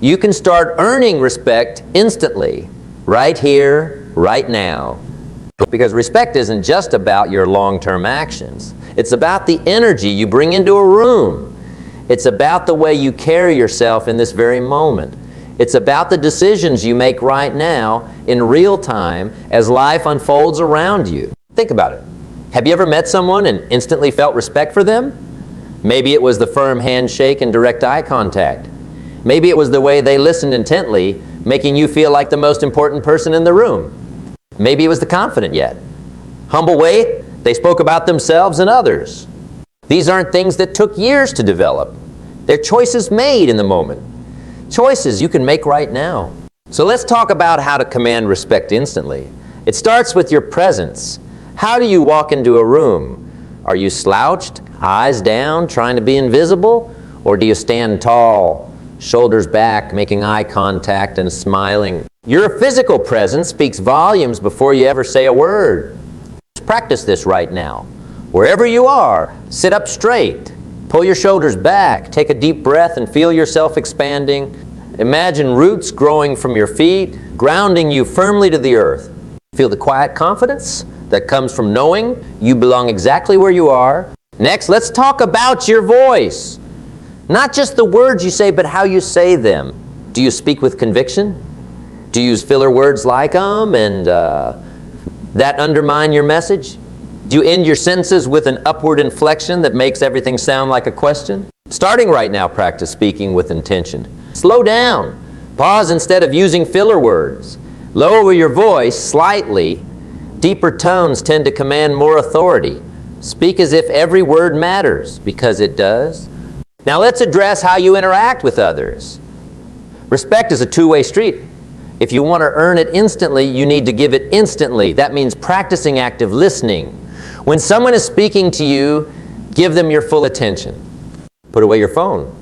S1: You can start earning respect instantly, right here, right now. Because respect isn't just about your long-term actions. It's about the energy you bring into a room. It's about the way you carry yourself in this very moment. It's about the decisions you make right now in real time as life unfolds around you. Think about it. Have you ever met someone and instantly felt respect for them? Maybe it was the firm handshake and direct eye contact. Maybe it was the way they listened intently, making you feel like the most important person in the room. Maybe it was the confident yet humble way they spoke about themselves and others. These aren't things that took years to develop. They're choices made in the moment. Choices you can make right now. So let's talk about how to command respect instantly. It starts with your presence. How do you walk into a room? Are you slouched, eyes down, trying to be invisible? Or do you stand tall, shoulders back, making eye contact and smiling? Your physical presence speaks volumes before you ever say a word. Practice this right now. Wherever you are, sit up straight. Pull your shoulders back. Take a deep breath and feel yourself expanding. Imagine roots growing from your feet, grounding you firmly to the earth. Feel the quiet confidence that comes from knowing you belong exactly where you are. Next, let's talk about your voice. Not just the words you say, but how you say them. Do you speak with conviction? Do you use filler words like and that undermine your message? Do you end your sentences with an upward inflection that makes everything sound like a question? Starting right now, practice speaking with intention. Slow down. Pause instead of using filler words. Lower your voice slightly. Deeper tones tend to command more authority. Speak as if every word matters, because it does. Now let's address how you interact with others. Respect is a two-way street. If you want to earn it instantly, you need to give it instantly. That means practicing active listening. When someone is speaking to you, give them your full attention. Put away your phone.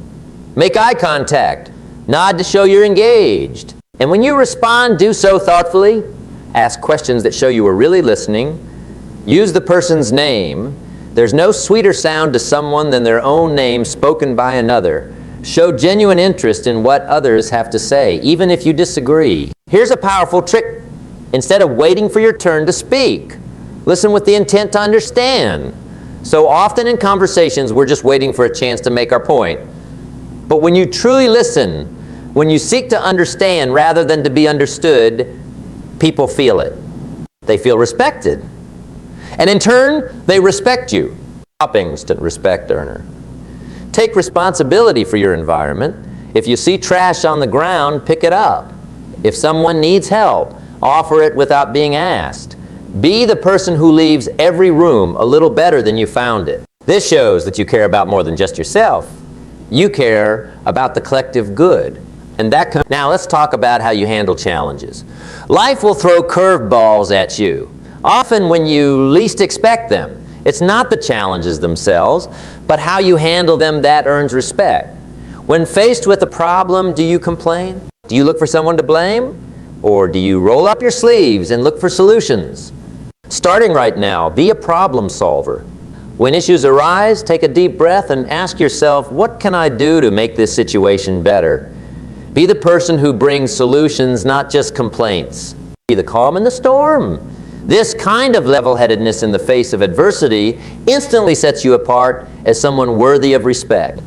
S1: Make eye contact. Nod to show you're engaged. And when you respond, do so thoughtfully. Ask questions that show you are really listening. Use the person's name. There's no sweeter sound to someone than their own name spoken by another. Show genuine interest in what others have to say, even if you disagree. Here's a powerful trick. Instead of waiting for your turn to speak, listen with the intent to understand. So often in conversations, we're just waiting for a chance to make our point. But when you truly listen, when you seek to understand rather than to be understood, people feel it. They feel respected. And in turn, they respect you. Instant respect earner. Take responsibility for your environment. If you see trash on the ground, pick it up. If someone needs help, offer it without being asked. Be the person who leaves every room a little better than you found it. This shows that you care about more than just yourself. You care about the collective good. And now let's talk about how you handle challenges. Life will throw curveballs at you, often when you least expect them. It's not the challenges themselves, but how you handle them that earns respect. When faced with a problem, do you complain? Do you look for someone to blame? Or do you roll up your sleeves and look for solutions? Starting right now, be a problem solver. When issues arise, take a deep breath and ask yourself, what can I do to make this situation better? Be the person who brings solutions, not just complaints. Be the calm in the storm. This kind of level-headedness in the face of adversity instantly sets you apart as someone worthy of respect.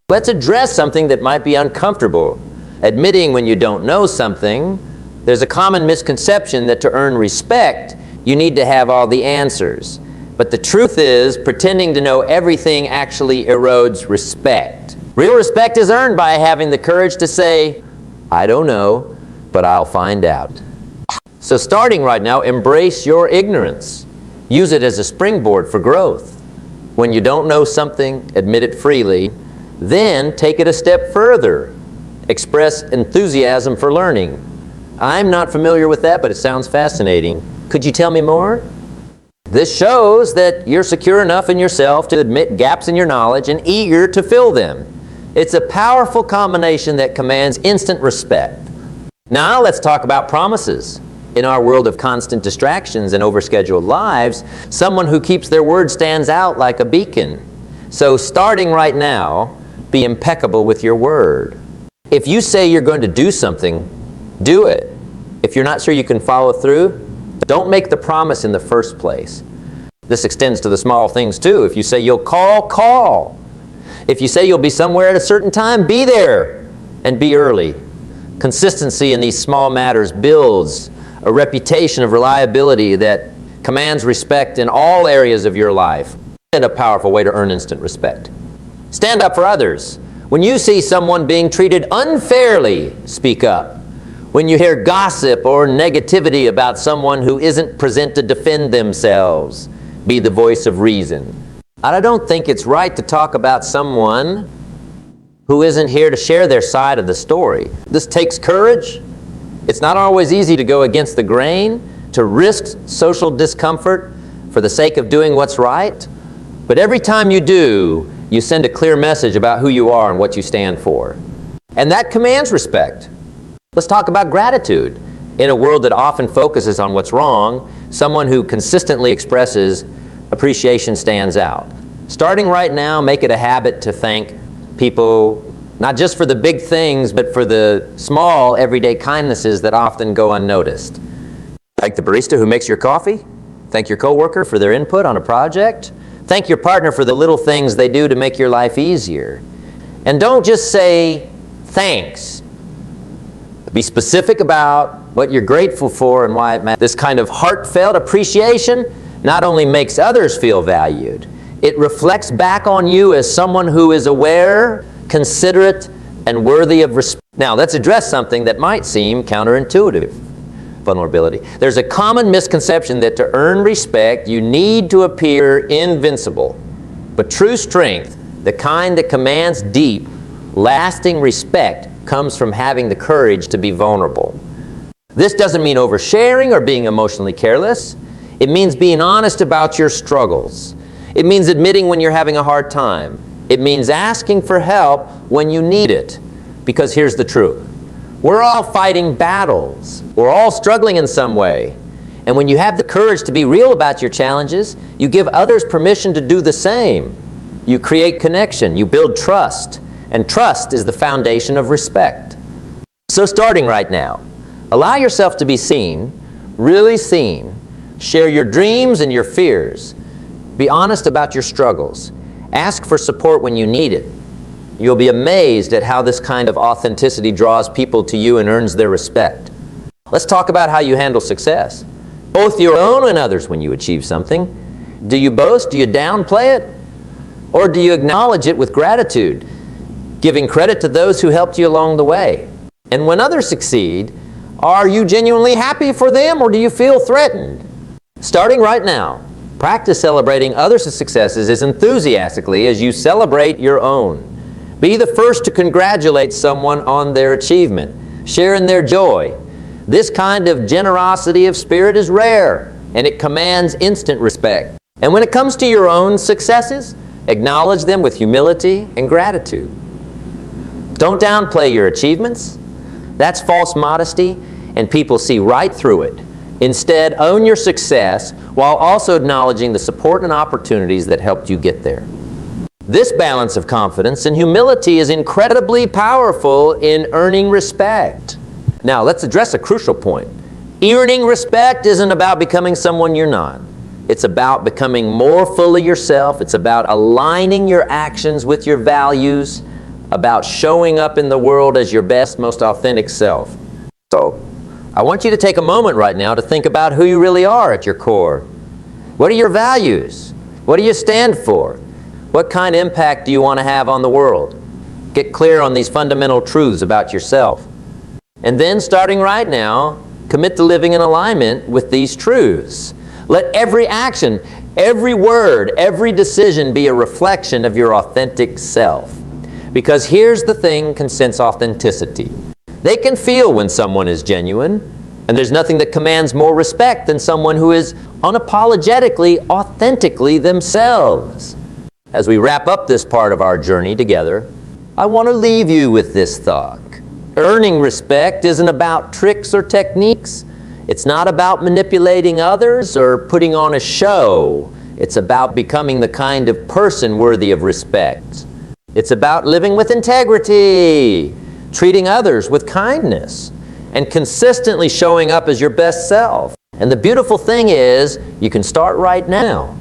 S1: Let's address something that might be uncomfortable. Admitting when you don't know something. There's a common misconception that to earn respect, you need to have all the answers. But the truth is, pretending to know everything actually erodes respect. Real respect is earned by having the courage to say, I don't know, but I'll find out. So starting right now, embrace your ignorance. Use it as a springboard for growth. When you don't know something, admit it freely. Then take it a step further. Express enthusiasm for learning. I'm not familiar with that, but it sounds fascinating. Could you tell me more? This shows that you're secure enough in yourself to admit gaps in your knowledge and eager to fill them. It's a powerful combination that commands instant respect. Now let's talk about promises. In our world of constant distractions and overscheduled lives, someone who keeps their word stands out like a beacon. So starting right now, be impeccable with your word. If you say you're going to do something, do it. If you're not sure you can follow through, don't make the promise in the first place. This extends to the small things too. If you say you'll call, call. If you say you'll be somewhere at a certain time, be there and be early. Consistency in these small matters builds a reputation of reliability that commands respect in all areas of your life, and a powerful way to earn instant respect. Stand up for others. When you see someone being treated unfairly, speak up. When you hear gossip or negativity about someone who isn't present to defend themselves, be the voice of reason. I don't think it's right to talk about someone who isn't here to share their side of the story. This takes courage. It's not always easy to go against the grain, to risk social discomfort for the sake of doing what's right. But every time you do, you send a clear message about who you are and what you stand for. And that commands respect. Let's talk about gratitude. In a world that often focuses on what's wrong, someone who consistently expresses appreciation stands out. Starting right now, make it a habit to thank people, not just for the big things, but for the small, everyday kindnesses that often go unnoticed. Thank the barista who makes your coffee. Thank your coworker for their input on a project. Thank your partner for the little things they do to make your life easier. And don't just say thanks. Be specific about what you're grateful for and why it matters. This kind of heartfelt appreciation not only makes others feel valued, it reflects back on you as someone who is aware, considerate, and worthy of respect. Now, let's address something that might seem counterintuitive. Vulnerability. There's a common misconception that to earn respect, you need to appear invincible. But true strength, the kind that commands deep, lasting respect, comes from having the courage to be vulnerable. This doesn't mean oversharing or being emotionally careless. It means being honest about your struggles. It means admitting when you're having a hard time. It means asking for help when you need it. Because here's the truth. We're all fighting battles. We're all struggling in some way. And when you have the courage to be real about your challenges, you give others permission to do the same. You create connection. You build trust. And trust is the foundation of respect. So starting right now, allow yourself to be seen, really seen. Share your dreams and your fears. Be honest about your struggles. Ask for support when you need it. You'll be amazed at how this kind of authenticity draws people to you and earns their respect. Let's talk about how you handle success, both your own and others when you achieve something. Do you boast? Do you downplay it? Or do you acknowledge it with gratitude, giving credit to those who helped you along the way? And when others succeed, are you genuinely happy for them, or do you feel threatened? Starting right now, practice celebrating others' successes as enthusiastically as you celebrate your own. Be the first to congratulate someone on their achievement. Share in their joy. This kind of generosity of spirit is rare, and it commands instant respect. And when it comes to your own successes, acknowledge them with humility and gratitude. Don't downplay your achievements. That's false modesty, and people see right through it. Instead, own your success while also acknowledging the support and opportunities that helped you get there. This balance of confidence and humility is incredibly powerful in earning respect. Now, let's address a crucial point. Earning respect isn't about becoming someone you're not. It's about becoming more fully yourself. It's about aligning your actions with your values, about showing up in the world as your best, most authentic self. So, I want you to take a moment right now to think about who you really are at your core. What are your values? What do you stand for? What kind of impact do you want to have on the world? Get clear on these fundamental truths about yourself. And then, starting right now, commit to living in alignment with these truths. Let every action, every word, every decision be a reflection of your authentic self. Because here's the thing can sense authenticity. They can feel when someone is genuine, and there's nothing that commands more respect than someone who is unapologetically, authentically themselves. As we wrap up this part of our journey together, I want to leave you with this thought. Earning respect isn't about tricks or techniques. It's not about manipulating others or putting on a show. It's about becoming the kind of person worthy of respect. It's about living with integrity, treating others with kindness, and consistently showing up as your best self. And the beautiful thing is, you can start right now.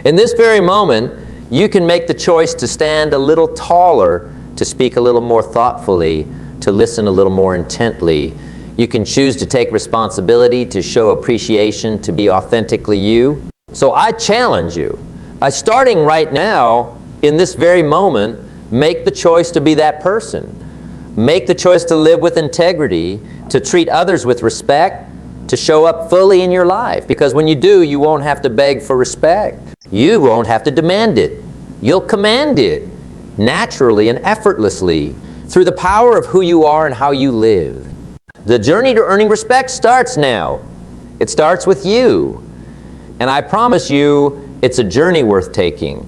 S1: In this very moment, you can make the choice to stand a little taller, to speak a little more thoughtfully, to listen a little more intently. You can choose to take responsibility, to show appreciation, to be authentically you. So I challenge you, by starting right now, in this very moment, make the choice to be that person. Make the choice to live with integrity, to treat others with respect, to show up fully in your life. Because when you do, you won't have to beg for respect. You won't have to demand it. You'll command it naturally and effortlessly through the power of who you are and how you live. The journey to earning respect starts now. It starts with you. And I promise you, it's a journey worth taking.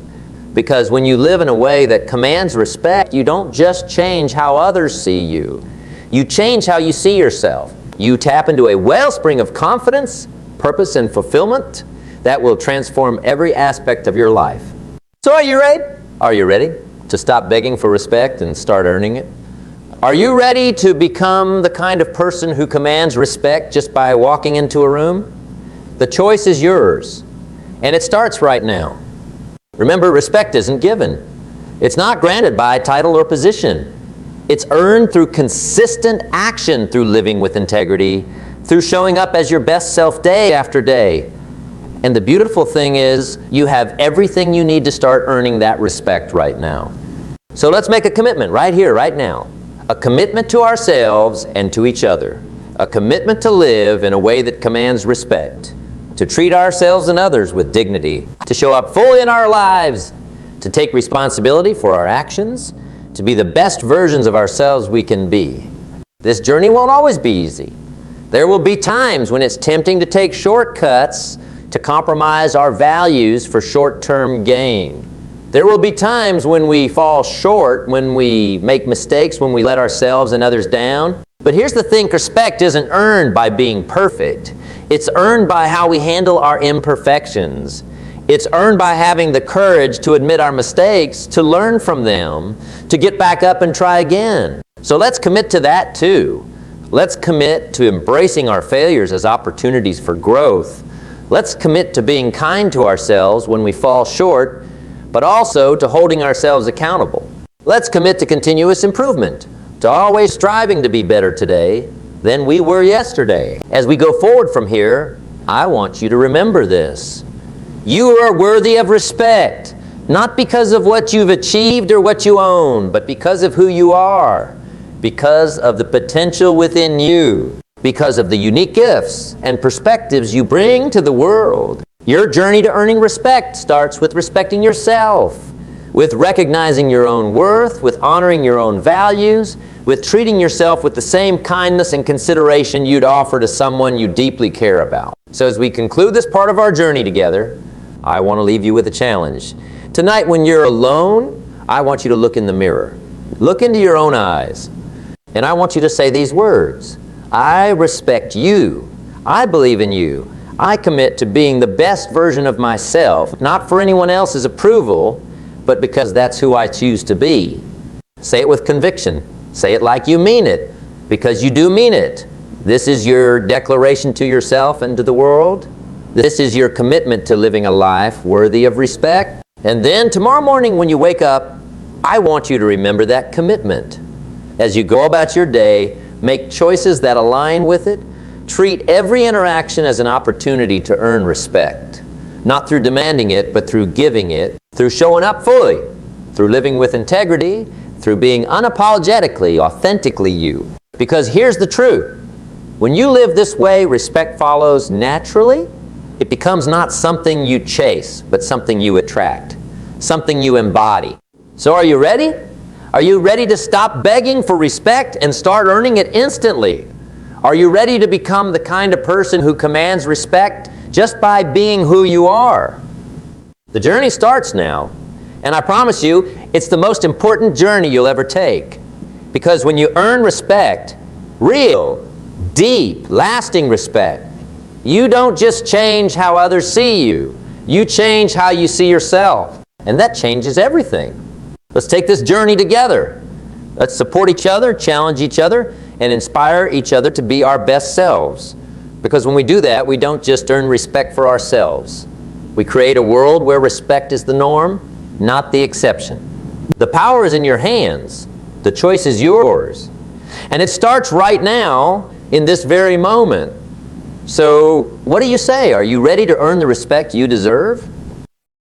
S1: Because when you live in a way that commands respect, you don't just change how others see you. You change how you see yourself. You tap into a wellspring of confidence, purpose, and fulfillment that will transform every aspect of your life. So are you ready? Are you ready to stop begging for respect and start earning it? Are you ready to become the kind of person who commands respect just by walking into a room? The choice is yours, and it starts right now. Remember, respect isn't given. It's not granted by title or position. It's earned through consistent action, through living with integrity, through showing up as your best self day after day. And the beautiful thing is, you have everything you need to start earning that respect right now. So let's make a commitment right here, right now. A commitment to ourselves and to each other. A commitment to live in a way that commands respect. To treat ourselves and others with dignity, to show up fully in our lives, to take responsibility for our actions, to be the best versions of ourselves we can be. This journey won't always be easy. There will be times when it's tempting to take shortcuts, to compromise our values for short-term gain. There will be times when we fall short, when we make mistakes, when we let ourselves and others down. But here's the thing, respect isn't earned by being perfect. It's earned by how we handle our imperfections. It's earned by having the courage to admit our mistakes, to learn from them, to get back up and try again. So let's commit to that too. Let's commit to embracing our failures as opportunities for growth. Let's commit to being kind to ourselves when we fall short, but also to holding ourselves accountable. Let's commit to continuous improvement, to always striving to be better today than we were yesterday. As we go forward from here, I want you to remember this. You are worthy of respect, not because of what you've achieved or what you own, but because of who you are, because of the potential within you, because of the unique gifts and perspectives you bring to the world. Your journey to earning respect starts with respecting yourself, with recognizing your own worth, with honoring your own values, with treating yourself with the same kindness and consideration you'd offer to someone you deeply care about. So as we conclude this part of our journey together, I want to leave you with a challenge. Tonight when you're alone, I want you to look in the mirror. Look into your own eyes. And I want you to say these words. I respect you. I believe in you. I commit to being the best version of myself, not for anyone else's approval, but because that's who I choose to be. Say it with conviction. Say it like you mean it, because you do mean it. This is your declaration to yourself and to the world. This is your commitment to living a life worthy of respect. And then tomorrow morning when you wake up, I want you to remember that commitment. As you go about your day, make choices that align with it. Treat every interaction as an opportunity to earn respect. Not through demanding it, but through giving it, through showing up fully, through living with integrity, through being unapologetically, authentically you. Because here's the truth. When you live this way, respect follows naturally. It becomes not something you chase, but something you attract, something you embody. So are you ready? Are you ready to stop begging for respect and start earning it instantly? Are you ready to become the kind of person who commands respect just by being who you are? The journey starts now, and I promise you, it's the most important journey you'll ever take. Because when you earn respect, real, deep, lasting respect, you don't just change how others see you. You change how you see yourself. And that changes everything. Let's take this journey together. Let's support each other, challenge each other, and inspire each other to be our best selves. Because when we do that, we don't just earn respect for ourselves. We create a world where respect is the norm, not the exception. The power is in your hands. The choice is yours. And it starts right now, in this very moment. So, what do you say? Are you ready to earn the respect you deserve?